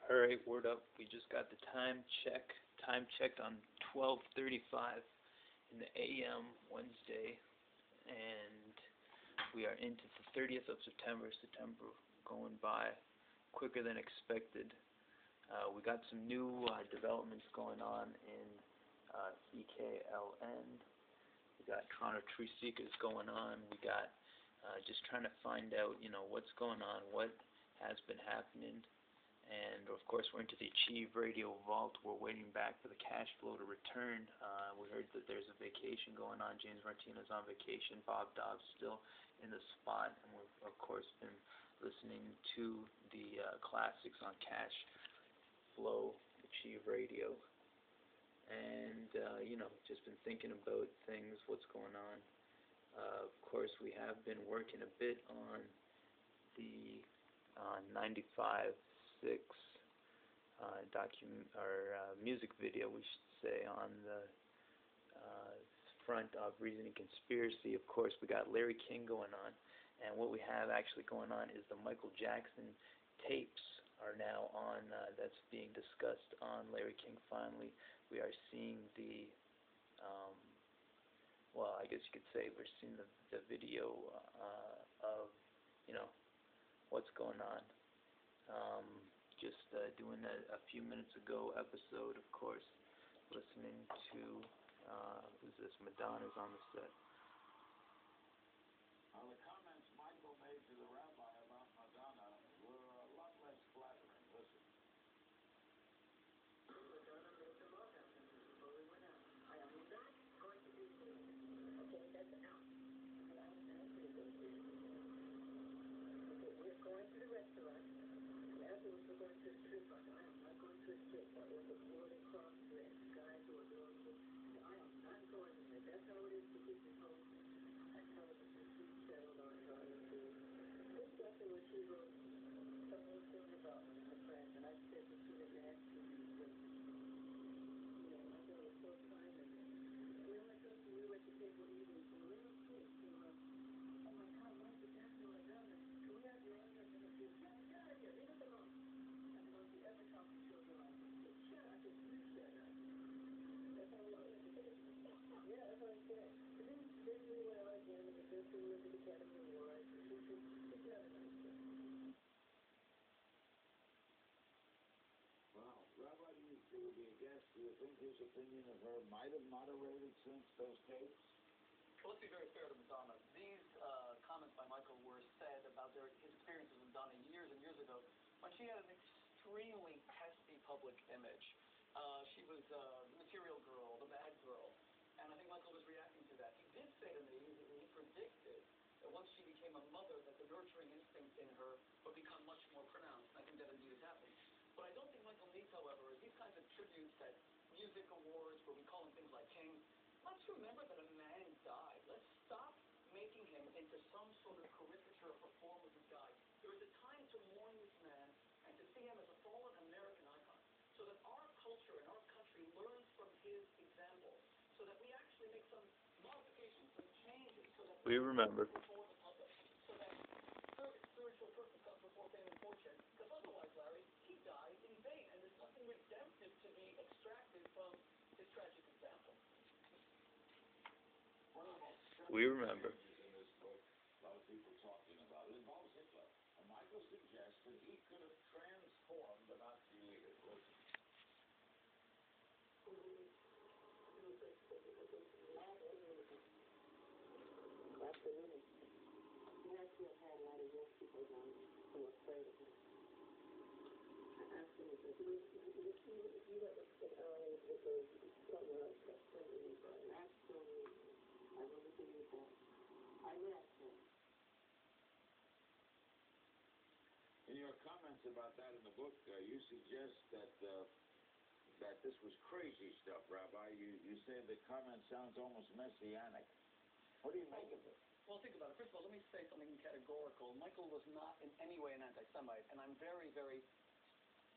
Alright, word up. We just got the time checked on 12:35 in the AM Wednesday, and we are into the 30th of September. September going by quicker than expected. We got some new developments going on in CKLN. We got Toronto Tree Seekers going on. We got just trying to find out, what's going on, what has been happening. And of course, we're into the Achieve Radio Vault. We're waiting back for the cash flow to return. We heard that there's a vacation going on. James Martinez on vacation. Bob Dobbs still in the spot. And we've, of course, been listening to the classics on cash flow, Achieve Radio. And, just been thinking about things, what's going on. Of course, we have been working a bit on the 95.6 music video, we should say, on the front of Reason and Conspiracy. Of course, we got Larry King going on, and what we have actually going on is the Michael Jackson tapes are now on. That's being discussed on Larry King. Finally, we are seeing the well, I guess you could say we're seeing the video of what's going on. Just doing a few minutes ago episode, of course, listening to who's this? Madonna's on the set. The comments Michael made to the rabbi about Madonna were a lot less flattering. Listen. Madonna made the love happen before we went out. I am not going to do this. Okay, that's out. And I am not going to do this. Okay, we're going to the restaurant. And afterwards we're going to a strip club. I am not going to a strip club. Or the Florida cross-dress. Guys who are doing this. I am not going there. That's how it is to keep it home. That's how it is to keep settled on how it is. This letter was she wrote something about my friends, and I said that she didn't ask me these things. My girl was so kind, and I told you we were at the table eating, so we were kids. Oh my God, why is the doctor like that? Can we have your own? And she said, get out of here, leave us alone. And don't you ever talk to children like this. Shut up, if you shut up. That's how we were at the table. Yeah, that's what I said. But then we went out again, and the first thing we went to the Academy Awards, and she said, she's not a nice girl. Wow. Rabbi, do you be a guest? Do you think his opinion of her might have moderated since those tapes? Well, let's be very fair to Madonna. These comments by Michael were said about his experiences with Madonna years and years ago when she had an extremely testy public image. She was the material girl, the bad girl, and I think Michael was reacting to that. He did say to me that he predicted that once she became a mother, that the nurturing instinct in her would become much more pronounced. And I think that indeed has happened. What I don't think Michael needs, however, is these kinds of tributes at music awards where we call him things like king. Let's remember that a man died. Let's stop making him into some sort of caricature or performance guy. There is a time to mourn this man and to see him as a fallen American icon, so that our culture and our country learns from his example, so that we actually make some modifications, some changes, so that We remember. before the public, so that spiritual purpose comes before fame and fortune. Because otherwise, Larry, he died in vain, and there's nothing redemptive to be extracted from his tragic example. We remember. In this book, a lot of people talking about it involves Hitler. And Michael suggests that he could have transformed the Nazi leader. Listen. Absolutely. He has to have had a lot of young people around him who were afraid of him. Absolutely. You have a kid early with somewhere else that's bringing you. Absolutely. I really believe that. I met him. In your comments about that in the book, you suggest that that this was crazy stuff, Rabbi. You say the comment sounds almost messianic. What do you make of it? Well, think about it. First of all, let me say something categorical. Michael was not in any way an anti-Semite, and I'm very, very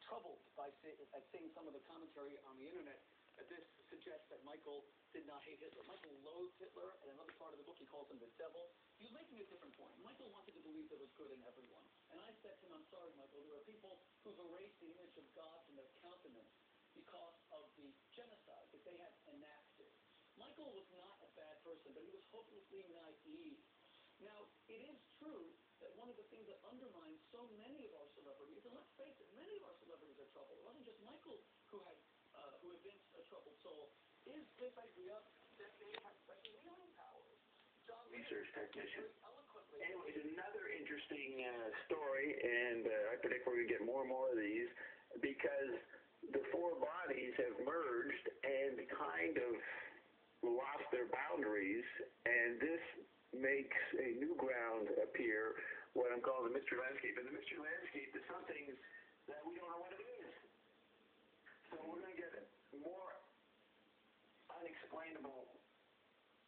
troubled by seeing some of the commentary on the internet that this suggests that Michael did not hate Hitler. Michael loathed Hitler. In another part of the book, he calls him the devil. He's making a different point. Michael wanted to believe there was good in everyone. And I said to him, I'm sorry, Michael, there are people who who've erased the image of God from their countenance because of the genocide that they had enacted. Michael was not a bad person, but he was hopelessly naive. Now, it is true that one of the things that undermines so many of our celebrities, and let's face it, many of our celebrities are troubled. It wasn't just Michael who evinced a troubled soul, is this idea that they have special healing powers. John Research technician. eloquently. Anyways, another interesting story, and I predict we're going to get more and more of these, because the four bodies have merged and kind of lost their boundaries, and this makes a new ground appear, what I'm calling the mystery landscape. And the mystery landscape is something that we don't know what it is. So we're going to get more unexplainable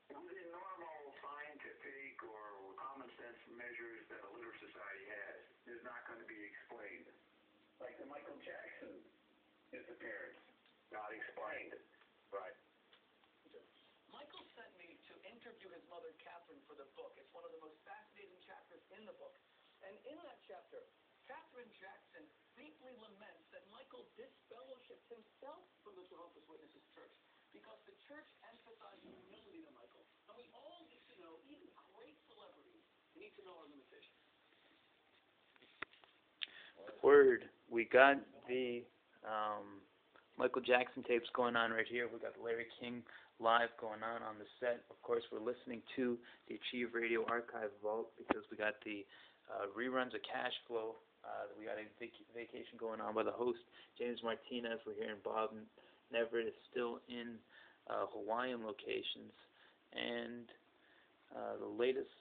within normal scientific or common sense measures that a literate society has. Is not going to be explained. Like the Michael Jackson disappearance, not explained. Right. Michael sent me to interview his mother, Catherine, for the book. It's one of the most fascinating chapters in the book. And in that chapter, Catherine Jackson deeply laments that Michael disfellowshipped himself from the Jehovah's Witnesses church because the church emphasized humility to Michael. And we all need to know, even great celebrities, need to know our limitations. Word. We got the Michael Jackson tapes going on right here. We got Larry King live going on the set. Of course, we're listening to the Achieve Radio Archive Vault because we got the reruns of Cash Flow. We got a vacation going on by the host, James Martinez. We're hearing Bob Neverett is still in Hawaiian locations. And the latest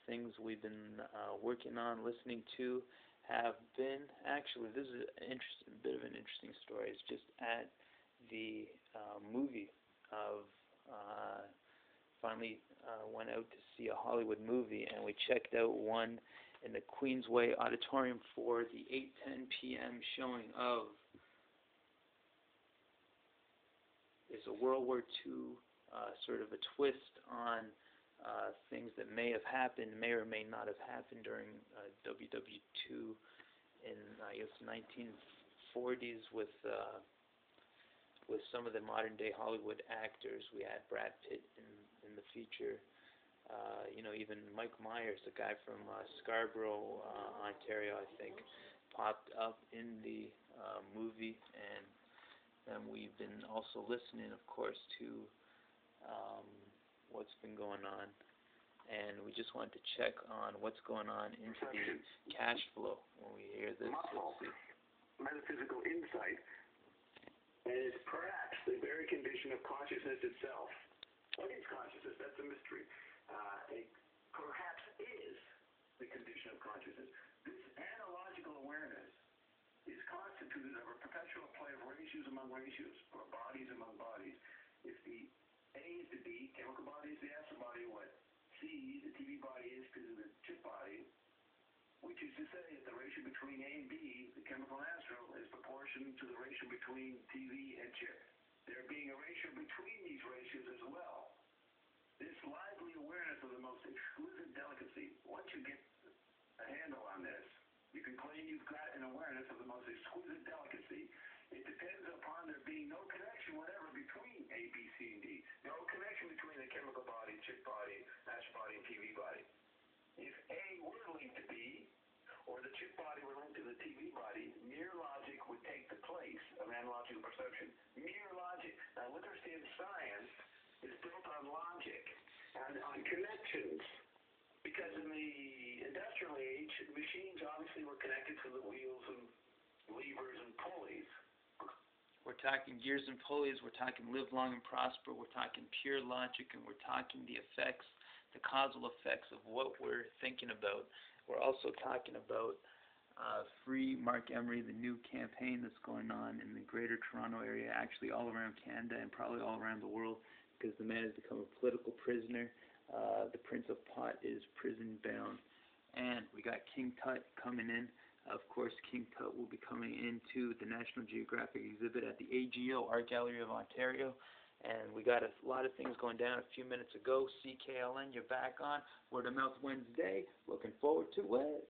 things we've been working on, listening to, have been, actually, this is a bit of an interesting story. It's just at the movie of, finally went out to see a Hollywood movie, and we checked out one in the Queensway Auditorium for the 8:10 p.m. showing of is a World War II sort of a twist on things that may have happened, may or may not have happened during WW2 in, I guess, 1940s with some of the modern-day Hollywood actors. We had Brad Pitt in the feature. Even Mike Myers, the guy from Scarborough, Ontario, I think, popped up in the movie. And then we've been also listening, of course, to what's been going on, and we just wanted to check on what's going on into the cash flow when we hear this. Let's see. Metaphysical insight, and it's perhaps the very condition of consciousness itself. What is consciousness? That's a mystery. It perhaps is the condition of consciousness. This analogical awareness is constituted of a perpetual play of ratios among ratios, or bodies among bodies. If the A is to B, chemical body is the acid body, what C, the TV body, is to the chip body, which is to say that the ratio between A and B, the chemical and astral, is proportional to the ratio between TV and chip. There being a ratio between these ratios as well. This lively awareness of the most exquisite delicacy, once you get a handle on this, you can claim you've got an awareness of the most exquisite delicacy. It depends upon there being no connection whatever between A, B, C, and D. No connection between the chemical body, chip body, astral body, and TV body. If A were linked to B, or the chip body were linked to the TV body, mere logic would take the place of analogical perception. Mere logic. Now, literacy in science is built on logic and on connections. Because in the industrial age, machines obviously were connected to the wheels and levers and pulleys. We're talking gears and pulleys, we're talking live long and prosper, we're talking pure logic, and we're talking the effects, the causal effects of what we're thinking about. We're also talking about Free Mark Emery, the new campaign that's going on in the Greater Toronto area, actually all around Canada and probably all around the world, because the man has become a political prisoner. The Prince of Pot is prison bound. And we got King Tut coming in. Of course, King Tut will be coming into the National Geographic exhibit at the AGO, Art Gallery of Ontario. And we got a lot of things going down a few minutes ago. CKLN, you're back on Word of Mouth Wednesday. Looking forward to it.